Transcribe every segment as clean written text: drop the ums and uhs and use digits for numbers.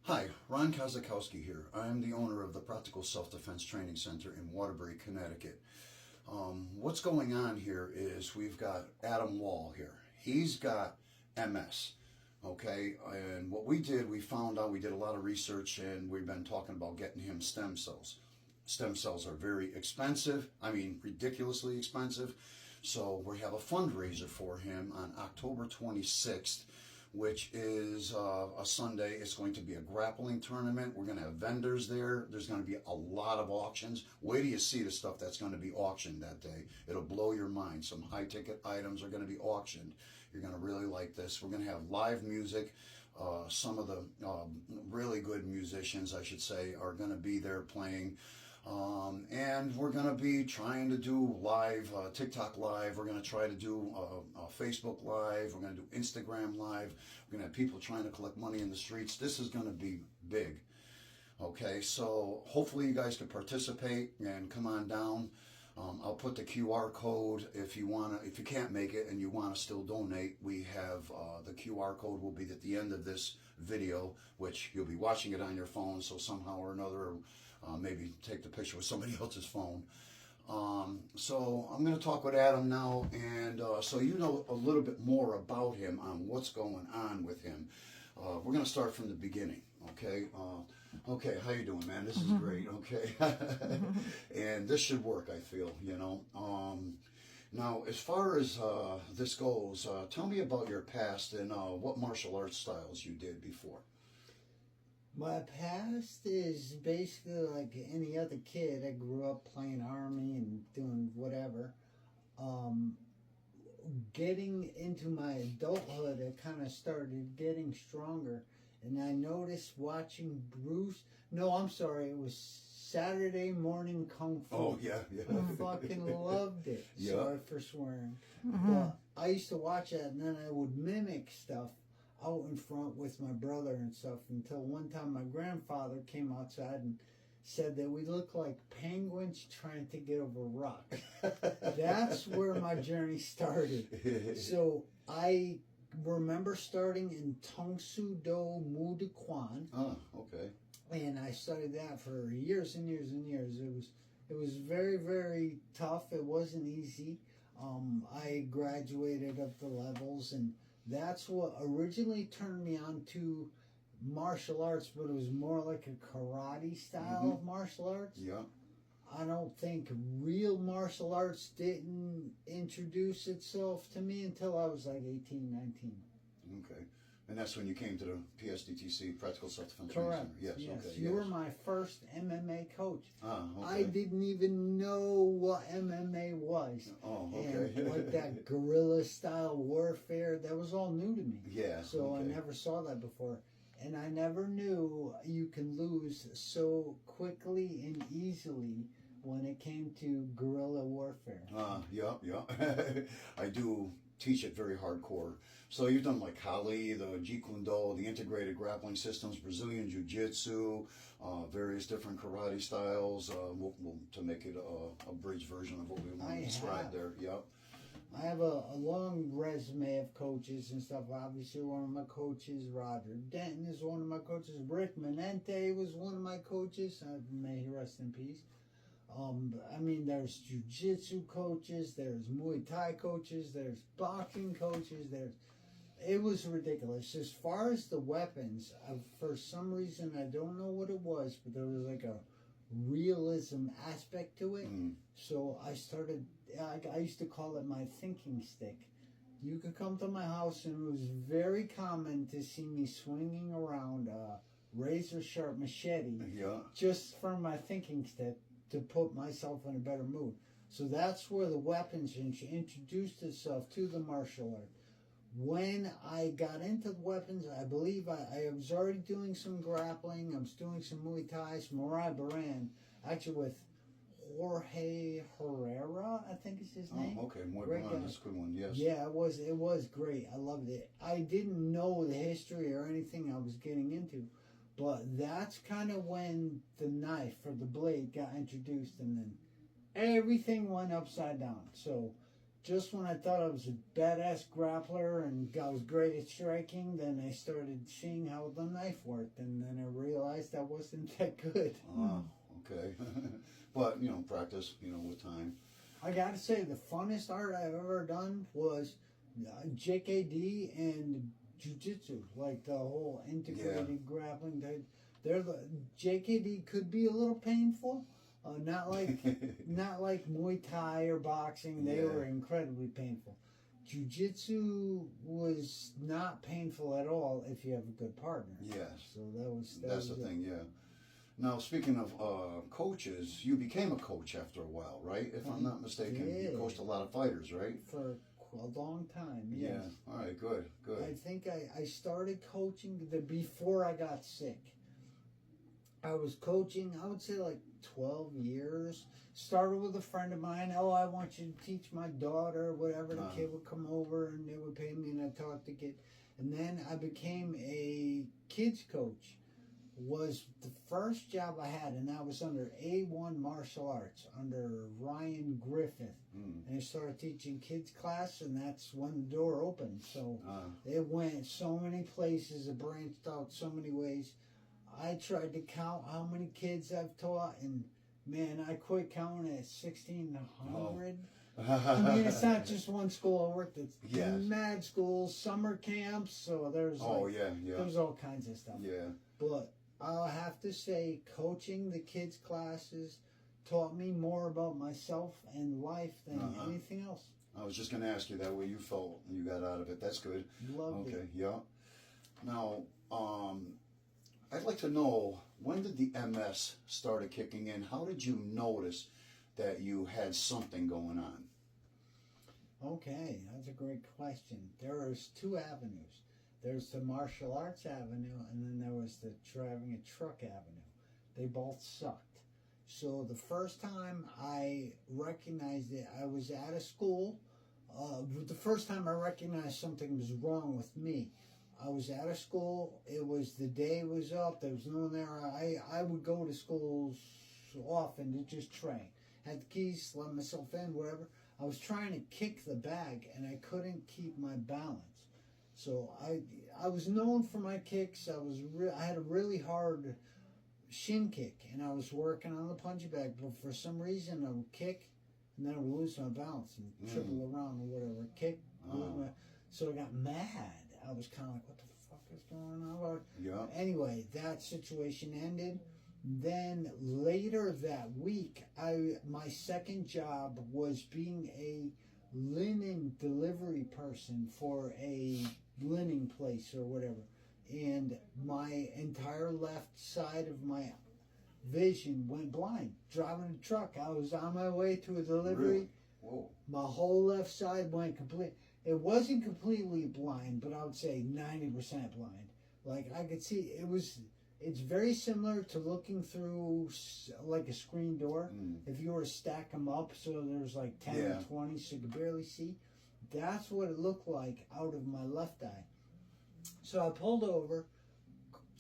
Hi, Ron Kosakowski here. I am the owner of the Practical Self-Defense Training Center in Waterbury, Connecticut. What's going on here is we've got Adam Wall here. He's got MS, okay? And what we did, we found out, we did a lot of research and we've been talking about getting him stem cells. Stem cells are very expensive, ridiculously expensive. So we have a fundraiser for him on October 26th, which is a Sunday. It's going to be a grappling tournament. We're going to have vendors there. There's going to be a lot of auctions. Wait till you see the stuff that's going to be auctioned that day. It'll blow your mind. Some high ticket items are going to be auctioned. You're going to really like this. We're going to have live music. Some of the really good musicians, I should say, are going to be there playing. And we're going to be trying to do live, TikTok live. We're going to try to do Facebook live. We're going to do Instagram live. We're going to have people trying to collect money in the streets. This is going to be big. Okay, so hopefully you guys can participate and come on down. I'll put the QR code if you can't make it and you want to still donate. We have the QR code will be at the end of this video, which you'll be watching it on your phone. So somehow or another, maybe take the picture with somebody else's phone. So I'm going to talk with Adam now, and so you know a little bit more about him, on what's going on with him. We're going to start from the beginning, okay? Okay, how you doing, man? This is great, okay? And this should work, I feel, you know. Now, as far as this goes, tell me about your past and what martial arts styles you did before. My past is basically like any other kid. I grew up playing army and doing whatever. Getting into my adulthood, I kind of started getting stronger. And I noticed watching Bruce. No, I'm sorry. It was Saturday Morning Kung Fu. Oh, yeah. I fucking loved it. Yeah. Sorry for swearing. But I used to watch that, and then I would mimic stuff out in front with my brother and stuff, until one time my grandfather came outside and said that we look like penguins trying to get over a rock. That's where my journey started. So I remember starting in Tong Su Do Mu De Quan. Oh, okay. And I studied that for years and years and years. It was very, very tough. It wasn't easy. I graduated up the levels, and that's what originally turned me on to martial arts, but it was more like a karate style of martial arts. Yeah. I don't think real martial arts didn't introduce itself to me until I was like 18, 19. Okay. And that's when you came to the PSDTC, Practical Self-Defense Training Center. Yes, okay. You were my first MMA coach. Ah, okay. I didn't even know what MMA was. Oh, okay. And like that guerrilla style warfare, that was all new to me. Yeah. So okay. I never saw that before. And I never knew you can lose so quickly and easily when it came to guerrilla warfare. Yeah. I do teach it very hardcore. So you've done like Kali, the Jeet Kune Do, the integrated grappling systems, Brazilian Jiu-Jitsu, various different karate styles, to make it a bridge version of what we want to describe there. Yep. I have a long resume of coaches and stuff. Obviously, one of my coaches, Roger Denton, is one of my coaches. Rick Menente was one of my coaches. May he rest in peace. There's jiu-jitsu coaches, there's Muay Thai coaches, there's boxing coaches, it was ridiculous. As far as the weapons, for some reason, I don't know what it was, but there was like a realism aspect to it. So I used to call it my thinking stick. You could come to my house and it was very common to see me swinging around a razor sharp machete just from my thinking stick to put myself in a better mood. So that's where the weapons introduced itself to the martial art. When I got into the weapons, I believe I was already doing some grappling. I was doing some Muay Thai, some Muay Baran, actually with Jorge Herrera, I think is his name. Oh, okay, Muay Baran, that's a good one, yes. Yeah, it was great. I loved it. I didn't know the history or anything I was getting into, but that's kind of when the knife or the blade got introduced, and then everything went upside down. So just when I thought I was a badass grappler and I was great at striking, then I started seeing how the knife worked, and then I realized I wasn't that good. Okay. But, practice, with time. I gotta say, the funnest art I've ever done was JKD and Jiu-Jitsu, like the whole integrated grappling. They're the JKD could be a little painful, not like Muay Thai or boxing. They were incredibly painful. Jiu-Jitsu was not painful at all if you have a good partner. Yes. So that's the thing. Yeah. Now, speaking of coaches, you became a coach after a while, right? If I'm not mistaken, you coached a lot of fighters, right? For a long time, yes. Yeah. All right. Good. I think I started coaching before I got sick. I was coaching, I would say like 12 years. Started with a friend of mine. Oh, I want you to teach my daughter, whatever. The kid would come over and they would pay me and I taught the kid. And then I became a kids coach. Was the first job I had, and that was under A1 Martial Arts, under Ryan Griffith. And I started teaching kids class, and that's when the door opened. So it went so many places, it branched out so many ways. I tried to count how many kids I've taught, and man, I quit counting at 1,600. I mean, it's not just one school I worked at. Mad schools, summer camps, so there's there's all kinds of stuff. Yeah. But I'll have to say, coaching the kids' classes taught me more about myself and life than anything else. I was just going to ask you that way you felt you got out of it. That's good. Loved it. Yeah. Now, I'd like to know, when did the MS started kicking in? How did you notice that you had something going on? Okay, that's a great question. There's two avenues. There's the martial arts avenue, and then there was the driving a truck avenue. They both sucked. So the first time I recognized it, I was at a school. The first time I recognized something was wrong with me, I was at a school. It was the day was up. There was no one there. I would go to schools often to just train. Had the keys, let myself in, wherever. I was trying to kick the bag, and I couldn't keep my balance. So I was known for my kicks. I had a really hard shin kick, and I was working on the punching bag. But for some reason, I would kick, and then I would lose my balance and triple around or whatever. Kick, so I got mad. I was kind of like, what the fuck is going on? Yeah. Anyway, that situation ended. Then later that week, my second job was being a linen delivery person for a linen place or whatever, and my entire left side of my vision went blind. Driving a truck, I was on my way to a delivery. Really? Whoa. My whole left side went complete. It wasn't completely blind, but I would say 90% blind. Like, I could see it's very similar to looking through like a screen door. If you were to stack them up so there's like 10 or 20 so you could barely see. That's what it looked like out of my left eye. So I pulled over,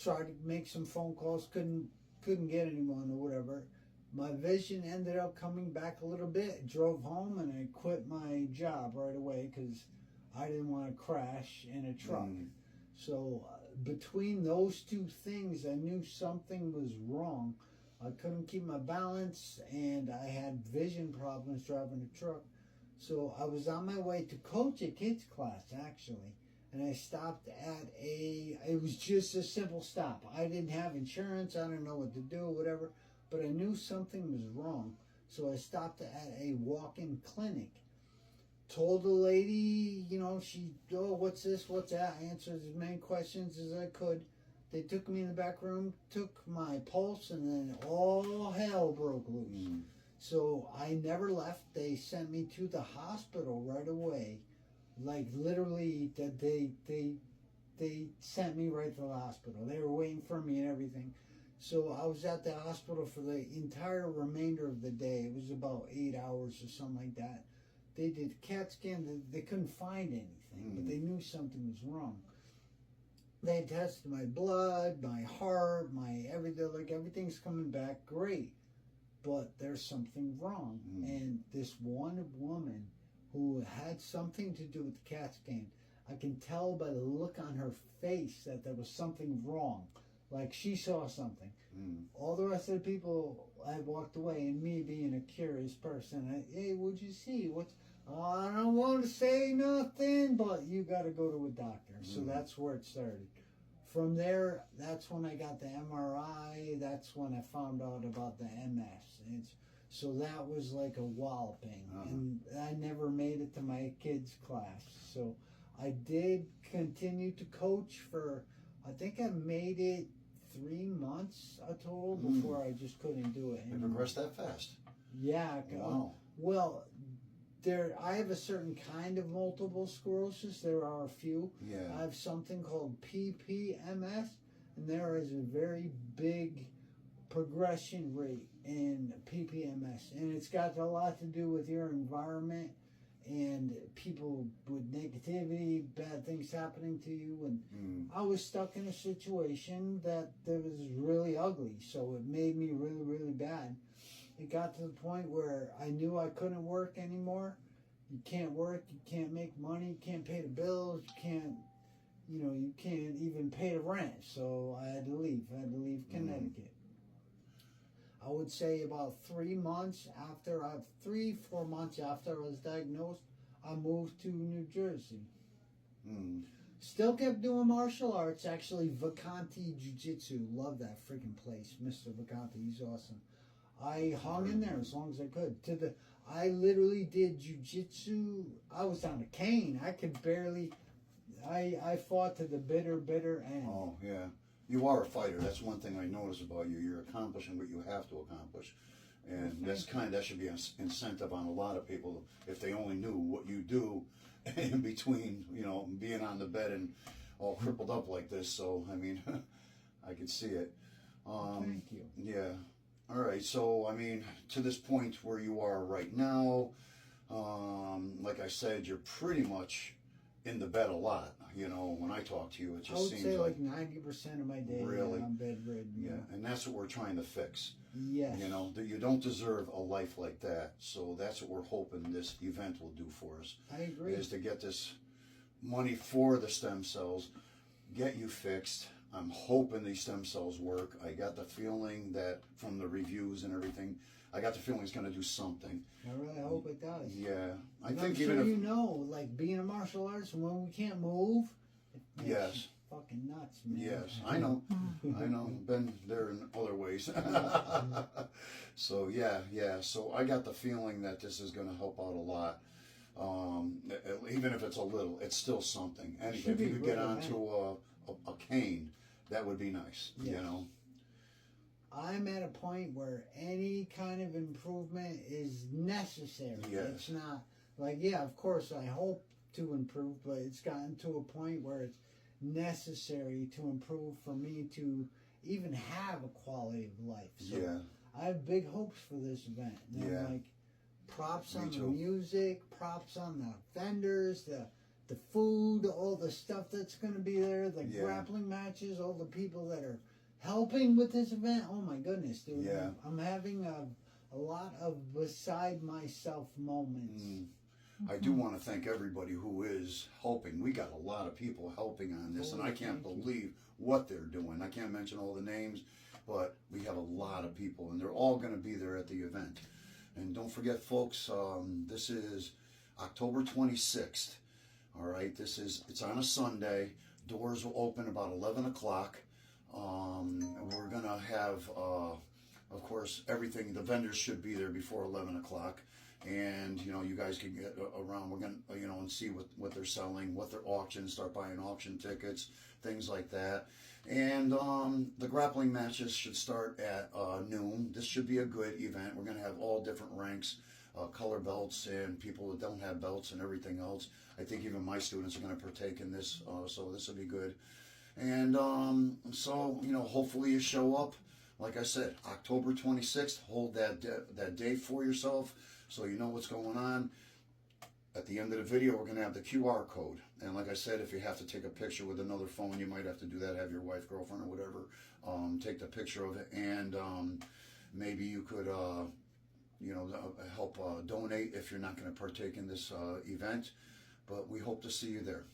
tried to make some phone calls, couldn't get anyone or whatever. My vision ended up coming back a little bit, drove home, and I quit my job right away because I didn't want to crash in a truck. So between those two things, I knew something was wrong. I couldn't keep my balance, and I had vision problems driving a truck. So I was on my way to coach a kids class, actually, and I stopped at it was just a simple stop. I didn't have insurance, I didn't know what to do, whatever, but I knew something was wrong. So I stopped at a walk-in clinic. Told the lady, what's this, what's that? I answered as many questions as I could. They took me in the back room, took my pulse, and then all hell broke loose. So I never left. They sent me to the hospital right away. Like, literally, they sent me right to the hospital. They were waiting for me and everything. So I was at the hospital for the entire remainder of the day. It was about 8 hours or something like that. They did a CAT scan. They couldn't find anything, but they knew something was wrong. They tested my blood, my heart, my everything. Like, everything's coming back great, but there's something wrong. And this one woman who had something to do with the CAT scan. I can tell by the look on her face that there was something wrong. Like she saw something. All the rest of the people had walked away, and me being a curious person, hey, what'd you see? I don't want to say nothing, but you got to go to a doctor. So that's where it started. From there, that's when I got the MRI. That's when I found out about the MS. So that was like a walloping. And I never made it to my kids' class. So I did continue to coach for, I think I made it 3 months a total before I just couldn't do it anymore. You progressed that fast? Yeah. Wow. Well, I have a certain kind of multiple sclerosis. There are a few. Yeah. I have something called PPMS, and there is a very big progression rate in PPMS, and it's got a lot to do with your environment and people with negativity, bad things happening to you. And I was stuck in a situation that was really ugly, so it made me really, really bad. It got to the point where I knew I couldn't work anymore. You can't work, you can't make money, you can't pay the bills, you can't even pay the rent. So I had to leave. I had to leave Connecticut. I would say about 3 months after, 3-4 months after I was diagnosed, I moved to New Jersey. Still kept doing martial arts. Actually, Vacanti Jiu-Jitsu. Love that freaking place. Mr. Vacanti, he's awesome. I hung in there as long as I could. I literally did jiu-jitsu. I was on a cane. I could barely. I fought to the bitter end. Oh yeah, you are a fighter. That's one thing I notice about you. You're accomplishing what you have to accomplish, and that should be an incentive on a lot of people if they only knew what you do in between. Being on the bed and all crippled up like this. So I mean, I can see it. Thank you. Yeah. All right, so I mean, to this point where you are right now, like I said, you're pretty much in the bed a lot. When I talk to you, it just seems like 90% of my day. Really? I'm bedridden. Yeah, and that's what we're trying to fix. Yes. That you don't deserve a life like that. So that's what we're hoping this event will do for us. I agree. Is to get this money for the stem cells, get you fixed. I'm hoping these stem cells work. I got the feeling that from the reviews and everything, I got the feeling it's going to do something. I really hope it does. Yeah. I think even if, like being a martial artist, when we can't move, it makes you fucking nuts, man. Yes, I know. Been there in other ways. So, yeah. So I got the feeling that this is going to help out a lot. Even if it's a little, it's still something. And if you could get onto a cane, that would be nice, yes. I'm at a point where any kind of improvement is necessary. Yes. It's not like, of course I hope to improve, but it's gotten to a point where it's necessary to improve for me to even have a quality of life. So I have big hopes for this event. And I'm like, props on the music, props on the vendors, the food, all the stuff that's going to be there, the grappling matches, all the people that are helping with this event. Oh my goodness, dude. Yeah. I'm having a lot of beside myself moments. I do want to thank everybody who is helping. We got a lot of people helping on this, and I can't believe what they're doing. I can't mention all the names, but we have a lot of people, and they're all going to be there at the event. And don't forget, folks, this is October 26th. All right, it's on a Sunday. Doors will open about 11 o'clock. We're going to have, of course, everything. The vendors should be there before 11 o'clock. And, you guys can get around. We're going to, and see what they're selling, what their auctions, start buying auction tickets, things like that. And the grappling matches should start at noon. This should be a good event. We're going to have all different ranks. Color belts and people that don't have belts and everything else. I think even my students are going to partake in this, so this will be good. And so, hopefully you show up. Like I said, October 26th, hold that day for yourself so you know what's going on. At the end of the video, we're going to have the QR code. And like I said, if you have to take a picture with another phone, you might have to do that, have your wife, girlfriend, or whatever, take the picture of it. And maybe you could help donate if you're not going to partake in this event. But we hope to see you there.